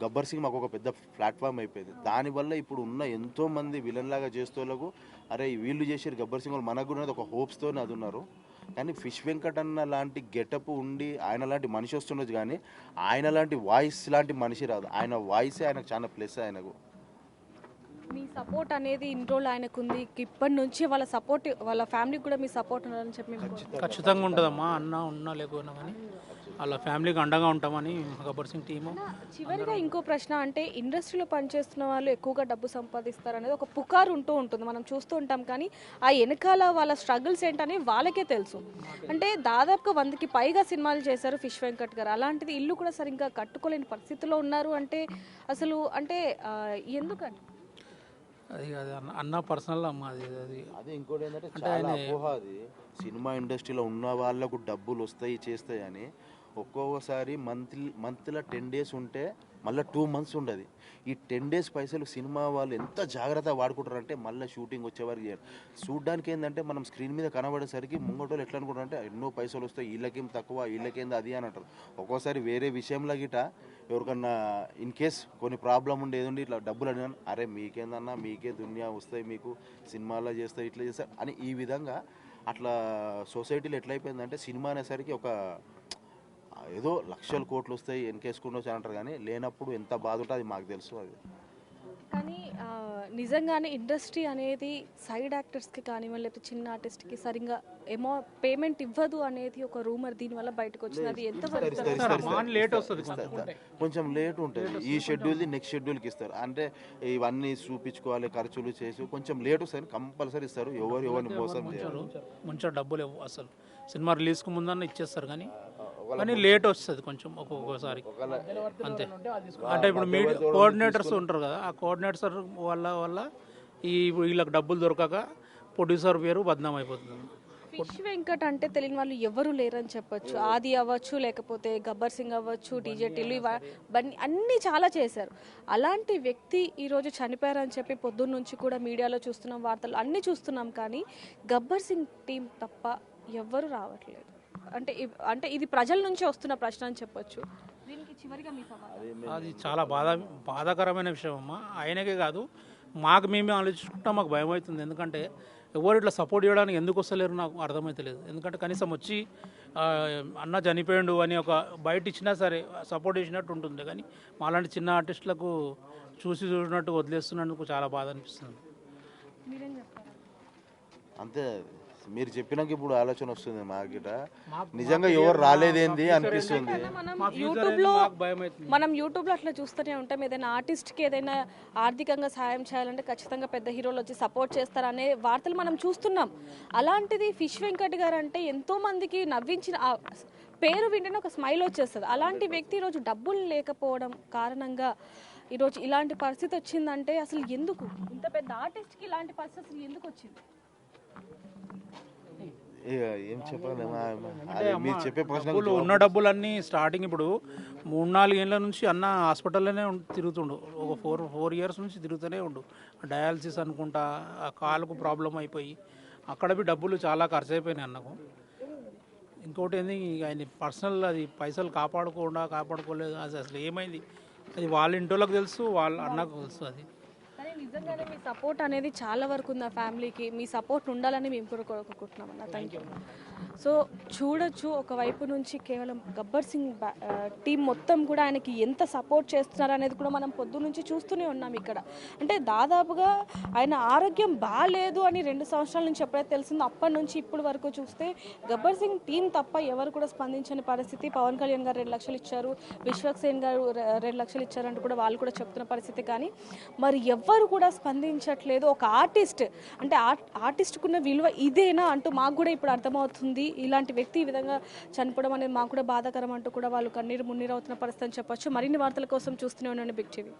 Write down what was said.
గబ్బర్ సింగ్ మాకు ఒక పెద్ద ప్లాట్ఫామ్ అయిపోయింది. దానివల్ల ఇప్పుడు ఉన్న ఎంతోమంది విలన్ లాగా చేస్తోళ్ళకు అరే వీళ్ళు చేసారు గబ్బర్ సింగ్ వాళ్ళు, మనకు కూడా ఒక హోప్స్తోనే అది ఉన్నారు. కానీ ఫిష్ వెంకట్ అన్న లాంటి గెటప్ ఉండి ఆయన లాంటి మనిషి వస్తుండొచ్చు, కానీ ఆయన లాంటి వాయిస్ లాంటి మనిషి రాదు. ఆయన వాయిసే ఆయనకు చాలా ప్లస్. ఆయనకు మీ సపోర్ట్ అనేది ఇన్ని రోజులు ఆయనకు ఉంది, ఇప్పటి నుంచి వాళ్ళ సపోర్ట్ వాళ్ళ ఫ్యామిలీకి కూడా మీ సపోర్ట్ ఉండాలని చెప్పి మేము కోరుకుంటున్నాం. ఖచ్చితంగా ఉంటుందమ్మా. అన్న ఉన్నా లేకపోయినా కానీ వాళ్ళ ఫ్యామిలీకి అండగా ఉంటామని గబ్బర్ సింగ్ టీము. చివరిగా ఇంకో ప్రశ్న, అంటే ఇండస్ట్రీలో పనిచేస్తున్న వాళ్ళు ఎక్కువగా డబ్బు సంపాదిస్తారు అనేది ఒక పుకారు ఉంటూ ఉంటుంది, మనం చూస్తూ ఉంటాం. కానీ ఆ వెనకాల వాళ్ళ స్ట్రగుల్స్ ఏంటని వాళ్ళకే తెలుసు. అంటే దాదాపుగా 100కి పైగా సినిమాలు చేశారు ఫిష్ వెంకట్ గారు. అలాంటిది ఇల్లు కూడా సరిగ్గా కట్టుకోలేని పరిస్థితిలో ఉన్నారు అంటే అసలు అంటే ఎందుకని? అది అది అన్న పర్సనల్ అమ్మ. అది ఇంకోటి ఏంటంటే చాలా అపోహ. అది సినిమా ఇండస్ట్రీలో ఉన్న వాళ్ళకు డబ్బులు వస్తాయి చేస్తాయి అని. ఒక్కొక్కసారి మంత్లో 10 days ఉంటే మళ్ళీ 2 months ఉండదు. ఈ 10 days పైసలు సినిమా వాళ్ళు ఎంత జాగ్రత్తగా వాడుకుంటారంటే మళ్ళీ షూటింగ్ వచ్చేవారికి చేయరు. చూడ్డానికి ఏంటంటే మనం స్క్రీన్ మీద కనబడేసరికి ముంగటోళ్ళు ఎట్లా అనుకుంటారంటే ఎన్నో పైసలు వస్తాయి, వీళ్ళకేం తక్కువ, వీళ్ళకేంది అది అని అంటారు. ఒక్కోసారి వేరే విషయంలో గిట ఎవరికన్నా ఇన్ కేస్ కొన్ని ప్రాబ్లం ఉండేది ఉండి ఇట్లా డబ్బులు అడిగినా, అరే మీకేందన్నా మీకే దునియా వస్తాయి, మీకు సినిమాలో చేస్తాయి, ఇట్లా చేస్తారు అని ఈ విధంగా అట్లా సొసైటీలో ఎట్లయిపోయిందంటే సినిమా అనేసరికి ఒక ఏదో లక్షల కోట్లు వస్తాయి వెనకేసుకుంటూ అంటారు, కానీ లేనప్పుడు ఎంత బాధ ఉంటుందో అది మాకు తెలుసు. అది కానీ నిజంగానే ఇండస్ట్రీ అనేది సైడ్ యాక్టర్స్కి కానివ్వండి లేకపోతే చిన్న ఆర్టిస్ట్కి సరిగ్గా ఏమో పేమెంట్ ఇవ్వదు అనేది ఒక రూమర్ దీనివల్ల బయటకు వచ్చింది. అది ఎంత కొంచెం లేట్ ఉంటుంది. ఈ షెడ్యూల్ది నెక్స్ట్ షెడ్యూల్కి ఇస్తారు. అంటే ఇవన్నీ చూపించుకోవాలి, ఖర్చులు చేసి కొంచెం లేట్ వస్తుంది. కంపల్సరీ ఇస్తారు. ఎవరిని మోసం చేయాలి. మంచిగా డబ్బులు అసలు సినిమా రిలీజ్కి ముందన్న ఇచ్చేస్తారు, కానీ లేట్ వస్తుంది కొంచెం ఒక్కొక్కసారి అంతే. అంటే ఇప్పుడు మీడియా కోఆర్డినేటర్స్ ఉంటారు కదా, ఆ కోఆర్డినేటర్స్ వల్ల వీళ్ళకి డబ్బులు దొరకక ప్రొడ్యూసర్ పేరు బద్నాం అయిపోతుంది. ఫిష్ వెంకట్ అంటే తెలియని వాళ్ళు ఎవరు లేరని చెప్పొచ్చు. ఆది అవ్వచ్చు, లేకపోతే గబ్బర్ సింగ్ అవ్వచ్చు, టీజే టిల్లు అన్నీ చాలా చేశారు. అలాంటి వ్యక్తి ఈరోజు చనిపోయారని చెప్పి పొద్దున్న నుంచి కూడా మీడియాలో చూస్తున్నాం, వార్తలు అన్నీ చూస్తున్నాం. కానీ గబ్బర్ సింగ్ టీం తప్ప ఎవ్వరు రావట్లేదు. అంటే ఇది ప్రజల నుంచి వస్తున్న ప్రశ్న అని చెప్పొచ్చు. దీనికి చివరిగా మీ సమాధానం? అది చాలా బాధాకరమైన విషయం అమ్మా. ఆయనకే కాదు, మాకు మేమే ఆలోచించుకుంటా మాకు భయం అవుతుంది. ఎందుకంటే ఎవరు ఇట్లా సపోర్ట్ చేయడానికి ఎందుకు వస్తలేరు నాకు అర్థమవుతలేదు. ఎందుకంటే కనీసం వచ్చి అన్న చనిపోయాడు అని ఒక బయట ఇచ్చినా సరే సపోర్ట్ చేసినట్టు ఉంటుంది, కానీ మాలాంటి చిన్న ఆర్టిస్టులకు చూసినట్టు వదిలేస్తున్నందుకు చాలా బాధ అనిపిస్తుంది. అంతే మీరు చెప్పినాక ఇప్పుడు ఆలోచన వస్తుంది మాకిట, నిజంగా ఎవరు రాలేదేంది అనిపిస్తుంది. మనం యూట్యూబ్లో అట్లా చూస్తూనే ఉంటాం. ఏదైనా ఆర్టిస్ట్కి ఏదైనా ఆర్థికంగా సహాయం చేయాలంటే ఖచ్చితంగా పెద్ద హీరోలు వచ్చి సపోర్ట్ చేస్తారనే వార్తలు మనం చూస్తున్నాం. అలాంటిది ఫిష్ వెంకట్ గారు అంటే ఎంతో మందికి నవ్వించిన పేరు వింటేనే ఒక స్మైల్ వచ్చేస్తుంది. అలాంటి వ్యక్తి ఈరోజు డబ్బులు లేకపోవడం కారణంగా ఈరోజు ఇలాంటి పరిస్థితి వచ్చిందంటే అసలు ఎందుకు ఇంత పెద్ద ఆర్టిస్ట్కి ఇలాంటి పరిస్థితి అసలు ఎందుకు వచ్చింది? ఏం చెప్పాలి, మీరు చెప్పే ప్రశ్న. ఉన్న డబ్బులన్నీ స్టార్టింగ్ ఇప్పుడు 3-4 ఏళ్ళ నుంచి అన్న హాస్పిటల్లోనే తిరుగుతుండు. ఒక 4 years నుంచి తిరుగుతూనే ఉండు. డయాలసిస్ అనుకుంటా, ఆ కాలుకు ప్రాబ్లం అయిపోయి అక్కడ డబ్బులు చాలా ఖర్చు అయిపోయినాయి అన్నకు. ఇంకోటి ఏంది, ఆయన పర్సనల్ అది పైసలు కాపాడుకోలేదు అది అసలు ఏమైంది అది వాళ్ళ ఇంటోళ్ళకి తెలుసు, వాళ్ళ అన్నకు తెలుసు. అది నిజంగానే మీ సపోర్ట్ అనేది చాలా వరకు ఉంది ఆ ఫ్యామిలీకి. మీ సపోర్ట్ ఉండాలని మేము కూడా కోరుకుంటున్నాం అన్న. Thank you. సో చూడొచ్చు, ఒకవైపు నుంచి కేవలం గబ్బర్ సింగ్ టీం మొత్తం కూడా ఆయనకి ఎంత సపోర్ట్ చేస్తున్నారు అనేది కూడా మనం పొద్దు నుంచి చూస్తూనే ఉన్నాం ఇక్కడ. అంటే దాదాపుగా ఆయన ఆరోగ్యం బాగాలేదు అని 2 సంవత్సరాల నుంచి ఎప్పుడైతే తెలిసిందో అప్పటి నుంచి ఇప్పటి వరకు చూస్తే గబ్బర్ సింగ్ టీం తప్ప ఎవరు కూడా స్పందించని పరిస్థితి. పవన్ కళ్యాణ్ గారు 2 లక్షలు ఇచ్చారు, విశ్వక్సేన్ గారు 2 లక్షలు ఇచ్చారంటూ కూడా వాళ్ళు కూడా చెప్తున్న పరిస్థితి. కానీ మరి ఎవ్వరు కూడా స్పందించట్లేదు. ఒక ఆర్టిస్ట్ అంటే ఆర్టిస్ట్కున్న విలువ ఇదేనా అంటూ మాకు కూడా ఇప్పుడు అర్థమవుతుంది. ఇలాంటి వ్యక్తి ఈ విధంగా చనిపోవడం అనేది మాకు కూడా బాధాకరం అంటూ కూడా వాళ్ళు కన్నీరు మున్నీరు అవుతున్న పరిస్థితి అని చెప్పొచ్చు. మరిన్ని వార్తల కోసం చూస్తూనే ఉండండి బిగ్ టీవీ.